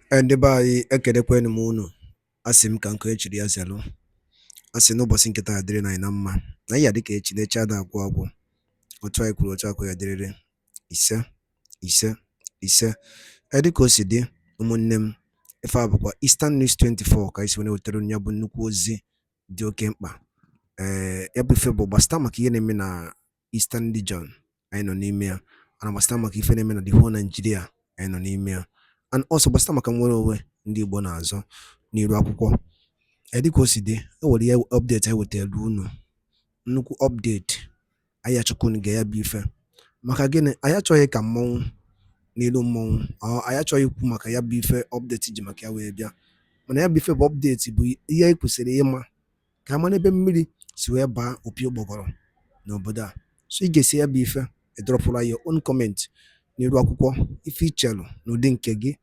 By Ekedekwen Mono, Asim Kanko Zelo, Asino Bosinketa Adrena in Amma, Nayadike, the Chada Guago, or try Kurochako Adre, Issa, Edico City, Umunem, if I have Eastern News 24, Kais when Uterunya Bunukuzi, Dio Kempa, Ebifebo Bastamaki Yenemina, Eastern Dijon, Anonymia, and Bastamaki Fenomena, the whole Nigeria, Anonymia. And also Bastamaka Morowe, Ndi Bonazo, Niru Akwụkwọ. Edikoside, ewere ya update ewetara unu. Nnukwu update anyị achọkwunu ga ya bụ ife. Maka gịnị anyị achọghị ka mmọnwụ n'elu mmọnwụ, anyị achọghị ikwu maka ya bụ ife update ji maka ya wee bịa. Mana ya bụ ife bụ update bụ ihe anyị kwesịrị ịma ka ama n'ebe mmiri si wee baa opi ụgbọgọrọ n'obodo a. So ị ga-esi ya bụ ife edropụla your own comment n'iru akwụkwọ ife ichelu n'ụdị nke gị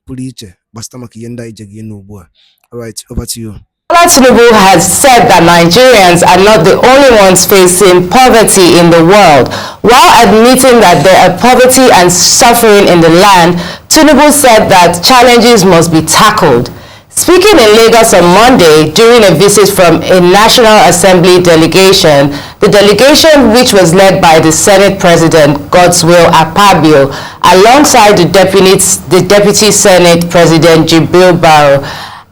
pụrụ iche gbasata maka ihe ndị anyị je gị n'ugbu a. Alright, over to you. Tinubu has said that Nigerians are not the only ones facing poverty in the world. While admitting that there are poverty and suffering in the land, Tinubu said that challenges must be tackled. Speaking in Lagos on Monday during a visit from a National Assembly delegation, the delegation, which was led by the Senate President Godswill Akpabio, alongside the Deputy Senate President Jibril Baro,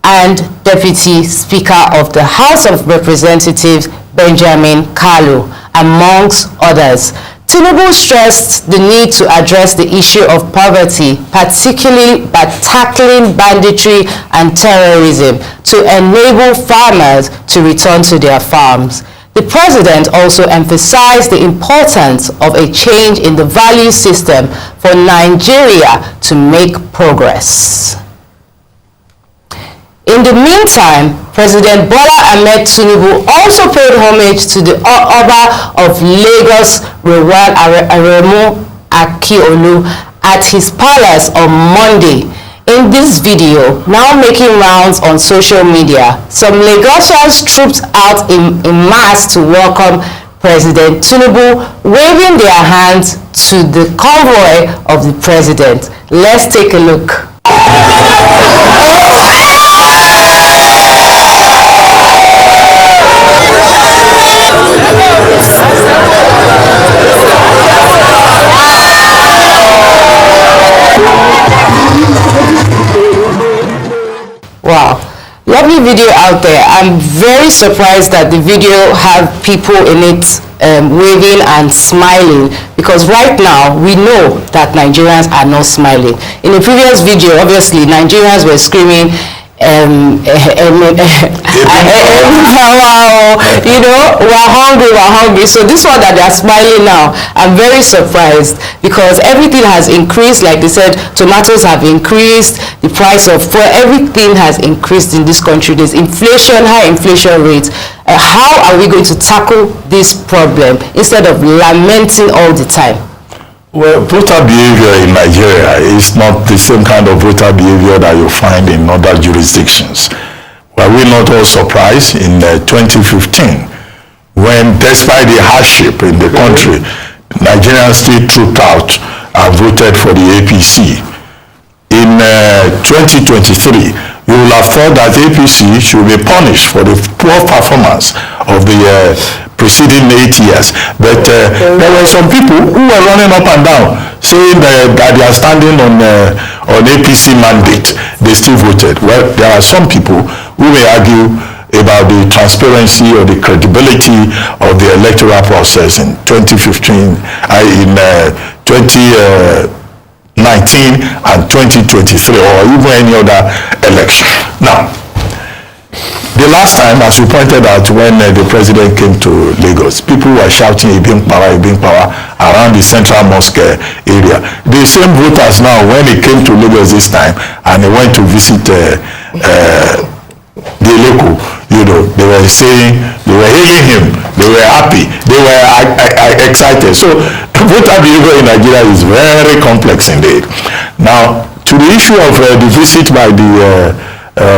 and Deputy Speaker of the House of Representatives Benjamin Kalu, amongst others. Tinubu stressed the need to address the issue of poverty, particularly by tackling banditry and terrorism, to enable farmers to return to their farms. The president also emphasized the importance of a change in the value system for Nigeria to make progress. In the meantime, President Bola Ahmed Tinubu also paid homage to the Oba of Lagos, Rewan Aremu Akiolu, at his palace on Monday. In this video, now making rounds on social media, some Lagosians trooped out in mass to welcome President Tinubu, waving their hands to the convoy of the president. Let's take a look. Wow, lovely video out there. I'm very surprised that the video have people in it waving and smiling, because right now we know that Nigerians are not smiling. In the previous video, obviously Nigerians were screaming you know, we're hungry. So this one that they're smiling now, I'm very surprised, because everything has increased. Like they said, tomatoes have increased, the price of food, everything has increased in this country. There's inflation, high inflation rates. How are we going to tackle this problem instead of lamenting all the time? Well, voter behavior in Nigeria is not the same kind of voter behavior that you find in other jurisdictions. Were we not all surprised in 2015 when, despite the hardship in the country, Nigerians still trooped out and voted for the APC? In 2023, you will have thought that APC should be punished for the poor performance of the preceding 8 years, but there were some people who were running up and down saying that they are standing on APC mandate. They still voted. Well, there are some people who may argue about the transparency or the credibility of the electoral process in 2015, in 2019 and 2023, or even any other election. Now, the last time, as you pointed out, when the president came to Lagos, people were shouting Ibin Power around the central mosque area. The same voters now, when he came to Lagos this time and he went to visit the local, you know, they were saying, they were hailing him, they were happy, they were excited. So voter behavior in Nigeria is very complex indeed. Now, to the issue of the visit by the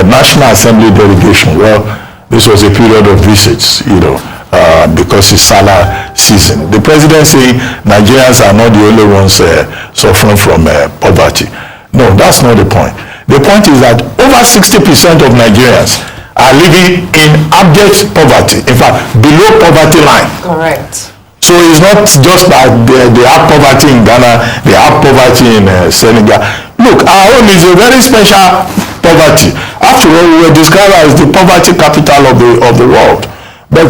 National Assembly delegation, well, this was a period of visits, you know, because it's Salah season. The president saying Nigerians are not the only ones suffering from poverty. No, that's not the point. The point is that over 60% of Nigerians are living in abject poverty, in fact, below poverty line. Correct. So it's not just that they have poverty in Ghana, they have poverty in Senegal. Look, our own is a very special poverty. After all, we were described as the poverty capital of the world. But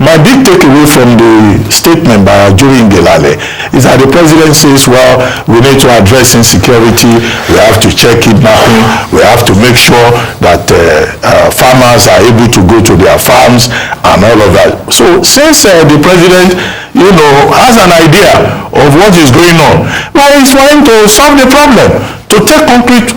my big takeaway from the statement by Ajuri Ngelale is that the president says, well, we need to address insecurity, we have to check kidnapping, we have to make sure that farmers are able to go to their farms and all of that. So since the president, has an idea of what is going on, well, it's for him to solve the problem, to take concrete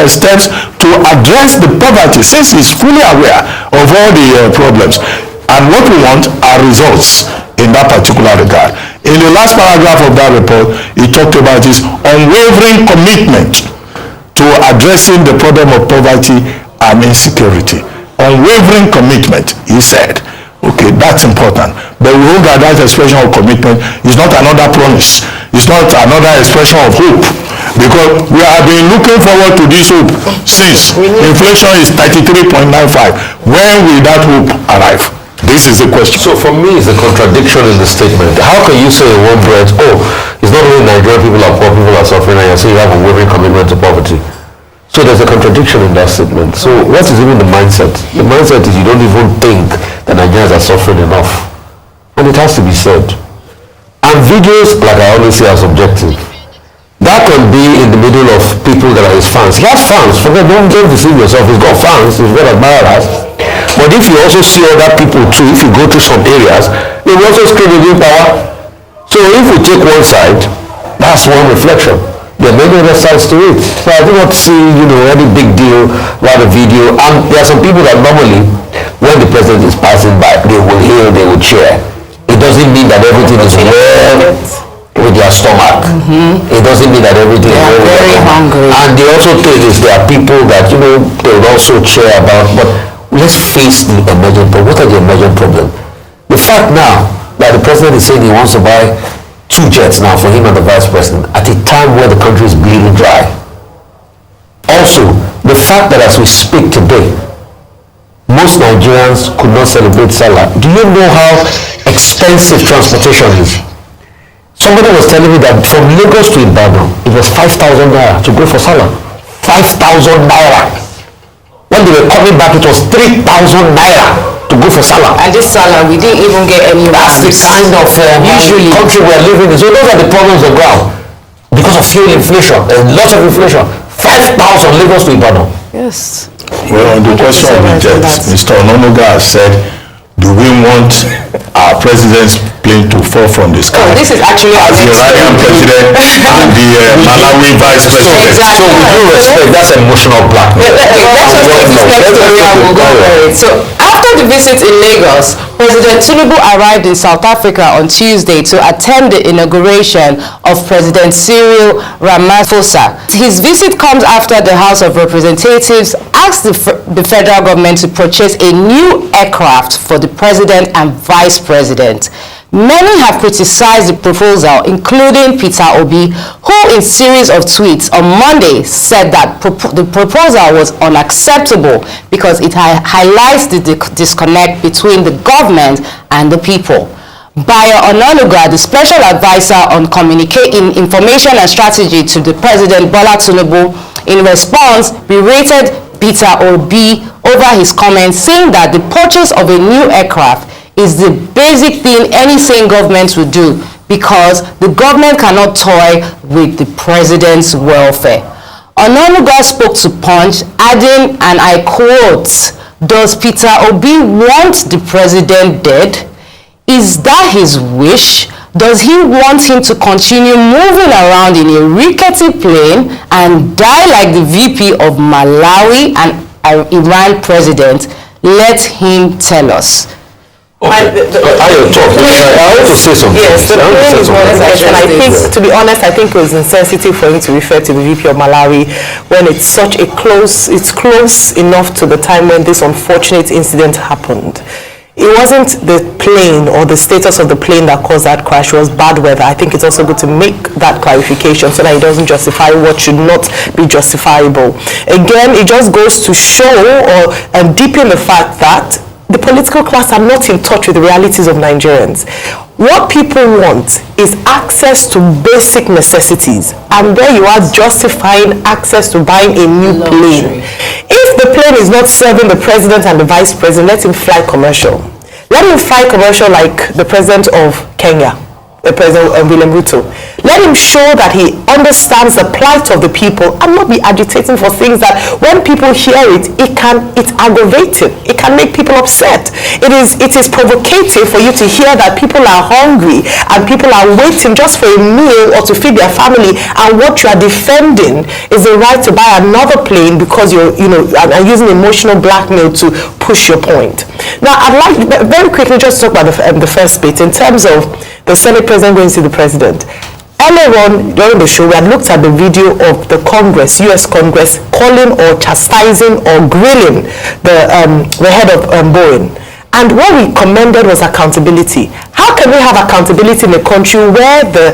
steps to address the poverty, since he's fully aware of all the problems. And what we want are results in that particular regard. In the last paragraph of that report, he talked about his unwavering commitment to addressing the problem of poverty and insecurity. Unwavering commitment, he said. Okay, that's important. But we hope that that expression of commitment is not another promise. It's not another expression of hope. Because we have been looking forward to this hope since inflation is 33.95. When will that hope arrive? This is the question. So for me, it's a contradiction in the statement. How can you say in one breath, it's not only Nigerian people are poor, people are suffering, and you say you have a unwavering commitment to poverty? So there's a contradiction in that statement. So what is even the mindset? The mindset is you don't even think that Nigerians are suffering enough. And it has to be said. And videos, like I always say, are subjective. That can be in the middle of people that are his fans. He has fans. Forget, don't deceive yourself. He's got fans. He's got admirers. But if you also see other people too, if you go to some areas, they will also scream within power. So if we take one side, that's one reflection. There are many other sides to it. So I do not see, any big deal about the video. And there are some people that normally, when the president is passing by, they will hail, they will cheer. It doesn't mean that everything is well with their stomach. It doesn't mean that everything is well with their stomach. Hungry. And they also think there are people that, they would also cheer about, but let's face the emergent problem. What are the emergent problems? The fact now that the president is saying he wants to buy 2 jets now for him and the vice president at a time where the country is bleeding dry. Also, the fact that as we speak today, most Nigerians could not celebrate Salah. Do you know how expensive transportation is? Somebody was telling me that from Lagos to Ibadan, it was 5,000 naira to go for Salah. 5,000 naira. When they were coming back, it was 3,000 naira to go for Salah. And this Salah, we didn't even get any. That's the kind of usually country we're living in. So those are the problems on the ground. Because of fuel inflation, a lot of inflation. 5,000 Lagos to Ibadan. Yes. Well, on the question of the jets, Mr. Ononuga has said, do we want our president's plane to fall from the sky? This is actually as the Iranian president and the Malawi vice president. So with due respect, that's emotional blackmail. Let's just take this next story and we'll go over it. So after the visit in Lagos, President Tinubu arrived in South Africa on Tuesday to attend the inauguration of President Cyril Ramaphosa. His visit comes after the House of Representatives asked the federal government to purchase a new aircraft for the president and vice president. Many have criticized the proposal, including Peter Obie, who in series of tweets on Monday said that the proposal was unacceptable because it highlights the disconnect between the government and the people. Bayo Onanuga, the special advisor on information and strategy to the President Bola Tinubu, in response, berated Peter Obie over his comments, saying that the purchase of a new aircraft is the basic thing any sane government would do because the government cannot toy with the president's welfare. Onanuga spoke to Punch, adding, and I quote, "Does Peter Obie want the president dead? Is that his wish? Does he want him to continue moving around in a rickety plane and die like the VP of Malawi and Iran president? Let him tell us." Okay. I want to say something. Yes, the plane is honest, and I think, to be honest, I think it was insensitive for him to refer to the VP of Malawi when it's such a close enough to the time when this unfortunate incident happened. it wasn't the plane or the status of the plane that caused that crash, it was bad weather. I think it's also good to make that clarification so that it doesn't justify what should not be justifiable. Again, it just goes to show or deepen the fact that the political class are not in touch with the realities of Nigerians. What people want is access to basic necessities, and there you are justifying access to buying a new plane. If the plane is not serving the president and the vice president, let him fly commercial. Let him fly commercial like the president of Kenya, the president William Ruto. Let him show that he understands the plight of the people and not be agitating for things that when people hear it, it's aggravating. It can make people upset. It is provocative for you to hear that people are hungry and people are waiting just for a meal or to feed their family, and what you are defending is the right to buy another plane because you're using emotional blackmail to push your point. Now, I'd like very quickly just talk about the first bit in terms of the Senate president going to see the president. Earlier on during the show, we had looked at the video of the Congress, US Congress, calling or chastising or grilling the head of Boeing. And what we commended was accountability. How can we have accountability in a country where the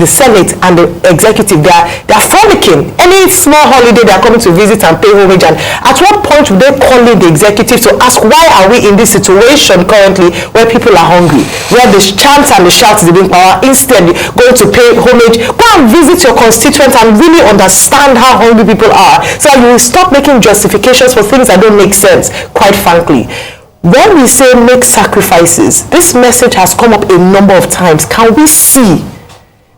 Senate and the executive, they are frolicking? Any small holiday, they are coming to visit and pay homage. And at what point would they call in the executive to ask, why are we in this situation currently where people are hungry, where the chants and the shouts is being power? Instead, go to pay homage, go and visit your constituents and really understand how hungry people are, so that you will stop making justifications for things that don't make sense, quite frankly. When we say make sacrifices, this message has come up a number of times. Can we see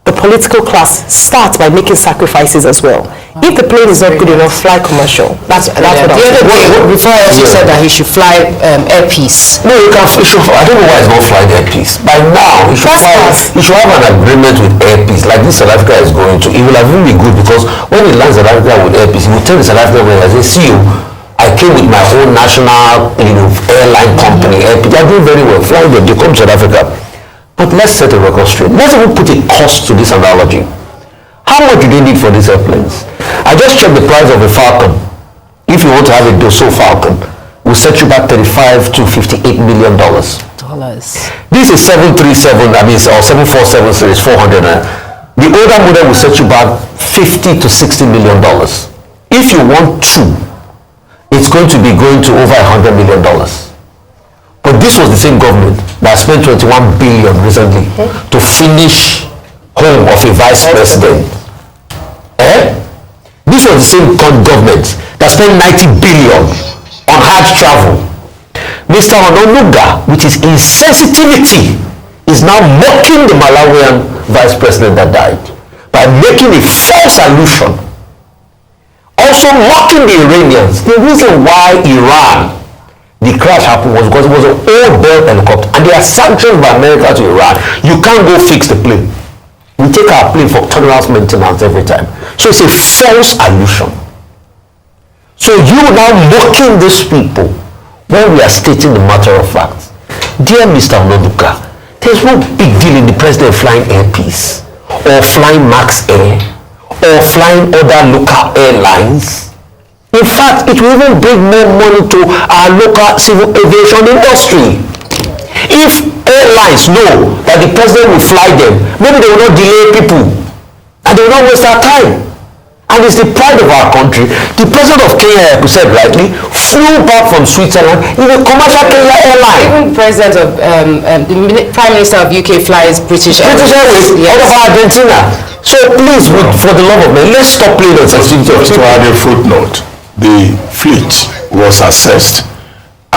the political class start by making sacrifices as well? If the plane is not good enough, fly commercial. That's what I'm saying. The other day, before you said that he should fly airpiece. No, I don't know why he's not flying airpiece. By now, he should have an agreement with airpiece, like this South Africa is going to. It will have really good, because when he lands South Africa with airpiece, he will tell the South African when I say, see you, I came with my own national, airline company. They are doing very well. Flying them, they come to South Africa. But let's set a record straight. Let's even put a cost to this analogy. How much do they need for these airplanes? I just checked the price of a Falcon. If you want to have a Dassault Falcon, will set you back $35 to $58 million. This is 737, or 747 series, 400. The older model will set you back $50 to $60 million. If you want two, it's going to be going to over $100 million. But this was the same government that spent 21 billion recently to finish home of a vice president. This was the same government that spent 90 billion on hard travel. Mr. Ononuga, with his insensitivity, is now mocking the Malawian vice president that died by making a false allusion. Also mocking the Iranians. The reason why the crash happened was because it was an old Bell helicopter, and they are sanctioned by America to Iran. You can't go fix the plane. We take our plane for turnaround maintenance every time. So it's a false allusion. So you now mocking these people when we are stating the matter of fact. Dear Mr. Ononuga, there's no big deal in the president flying airpiece or flying Max Air or flying other local airlines. In fact, it will even bring more money to our local civil aviation industry. If airlines know that the president will fly them, maybe they will not delay people and they will not waste our time. And it's the pride of our country. The president of Kenya, who said rightly, flew back from Switzerland in a commercial Kenya airline. Even president of the Prime Minister of UK flies British Airways. Out of Argentina. So please, for the love of man, let's stop playing on sensitivity of To add a footnote, the fleet was assessed,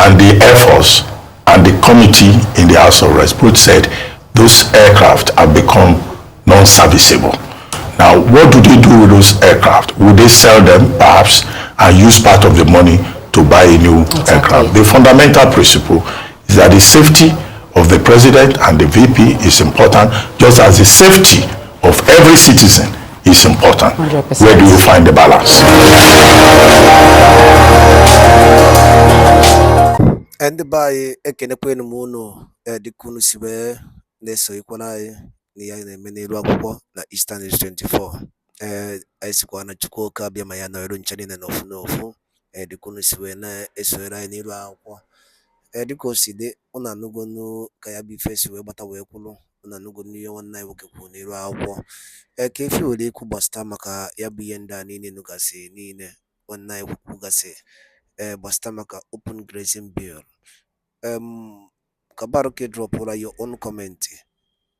and the Air Force and the committee in the House of Reps both said those aircraft have become non-serviceable. Now, what do they do with those aircraft? Would they sell them, perhaps, and use part of the money to buy a new aircraft? The fundamental principle is that the safety of the president and the VP is important, just as the safety of every citizen is important. 100%. Where do you find the balance? And by Ekenepwen Mono, the Kunusibе, Neso Equalai, the Menero la Eastern is 24. Esquana Chukoka, Biamayana, Runchanin and of Nofu, the Kunusibena, Eswera, Nira, dịka o si dị unu anụgonu ka ya bụ ife si wee gbata wee kwụrụ, unu anụgonu ihe nwanne anyị nwoke kwuru n'iru akwụkwọ. Ka efi were ikwu gbasata maka ya bụ ihe ndị a niile nụgasị niile nwanne anyị kwugasị gbasata maka open grazing bill. Kabaruke dropụra your own comment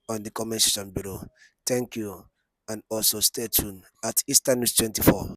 on the comment section below. Thank you, and also stay tuned at Eastern News 24.